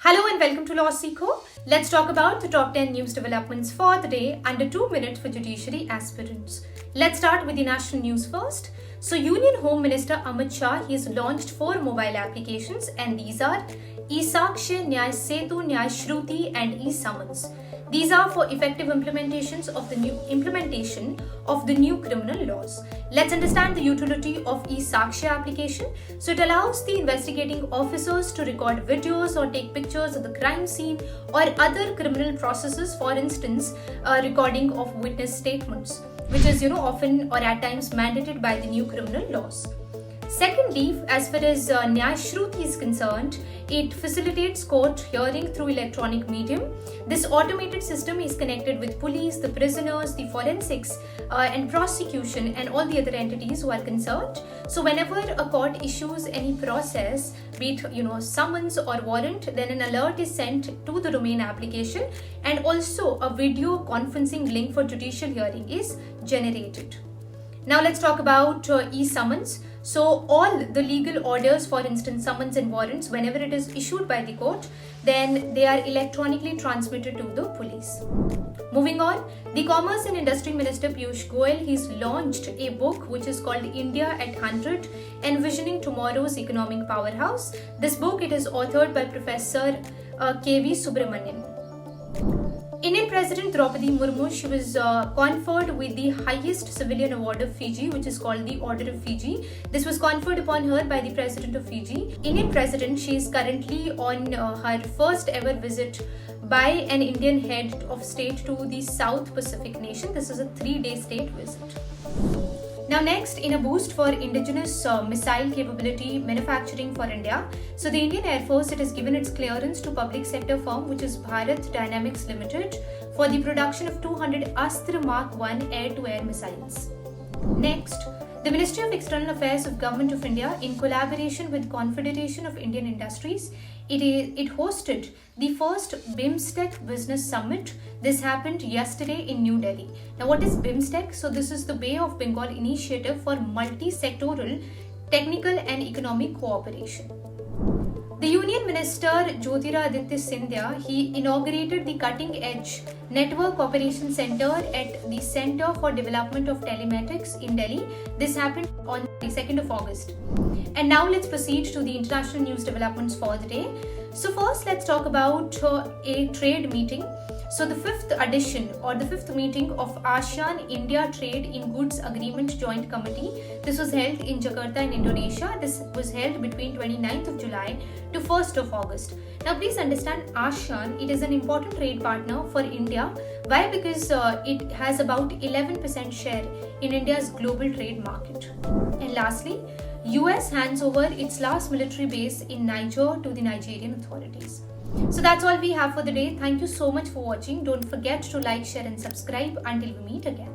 Hello and welcome to Law Seekho. Let's talk about the top 10 news developments for the day under 2 minutes for judiciary aspirants. Let's start with the national news first. So Union Home Minister Amit Shah has launched 4 mobile applications and these are eSakshya, Nyay Setu, Nyay Shruti and eSummons. These are for effective implementation of the new criminal laws. Let's understand the utility of eSakshya application. So it allows the investigating officers to record videos or take pictures of the crime scene or other criminal processes, for instance, recording of witness statements, which is often or at times mandated by the new criminal laws. Secondly, as far as Nyay Shruti is concerned, it facilitates court hearing through electronic medium. This automated system is connected with police, the prisoners, the forensics, and prosecution, and all the other entities who are concerned. So whenever a court issues any process, be it summons or warrant, then an alert is sent to the domain application, and also a video conferencing link for judicial hearing is generated. Now let's talk about e-summons. So all the legal orders, for instance summons and warrants, whenever it is issued by the court, then they are electronically transmitted to the police. Moving on, the Commerce and Industry Minister Piyush Goyal has launched a book which is called India at 100, Envisioning Tomorrow's Economic Powerhouse. This book, it is authored by Professor K.V. Subramanian. Indian President Draupadi Murmu, she was conferred with the highest civilian award of Fiji, which is called the Order of Fiji. This was conferred upon her by the President of Fiji. Indian President, she is currently on her first ever visit by an Indian head of state to the South Pacific nation. This is a 3-day state visit. Now next, in a boost for indigenous missile capability manufacturing for India, so the Indian Air Force, it has given its clearance to public sector firm which is Bharat Dynamics Limited for the production of 200 Astra Mark 1 air-to-air missiles. Next, the Ministry of External Affairs of Government of India, in collaboration with Confederation of Indian Industries, it hosted the first BIMSTEC Business Summit. This happened yesterday in New Delhi. Now what is BIMSTEC? So this is the Bay of Bengal initiative for multi-sectoral technical and economic cooperation. The Union Minister Jyotiraditya Scindia, he inaugurated the Cutting Edge Network Operation Center at the Center for Development of Telematics in Delhi. This happened on the 2nd of August. And now let's proceed to the international news developments for the day. So first, let's talk about a trade meeting. So the 5th edition or the 5th meeting of ASEAN-India Trade in Goods Agreement Joint Committee. This was held in Jakarta in Indonesia. This was held between 29th of July to 1st of August. Now please understand, ASEAN, it is an important trade partner for India. Why? Because it has about 11% share in India's global trade market. And lastly, US hands over its last military base in Niger to the Nigerian authorities. So that's all we have for the day. Thank you so much for watching. Don't forget to like, share and subscribe. Until we meet again.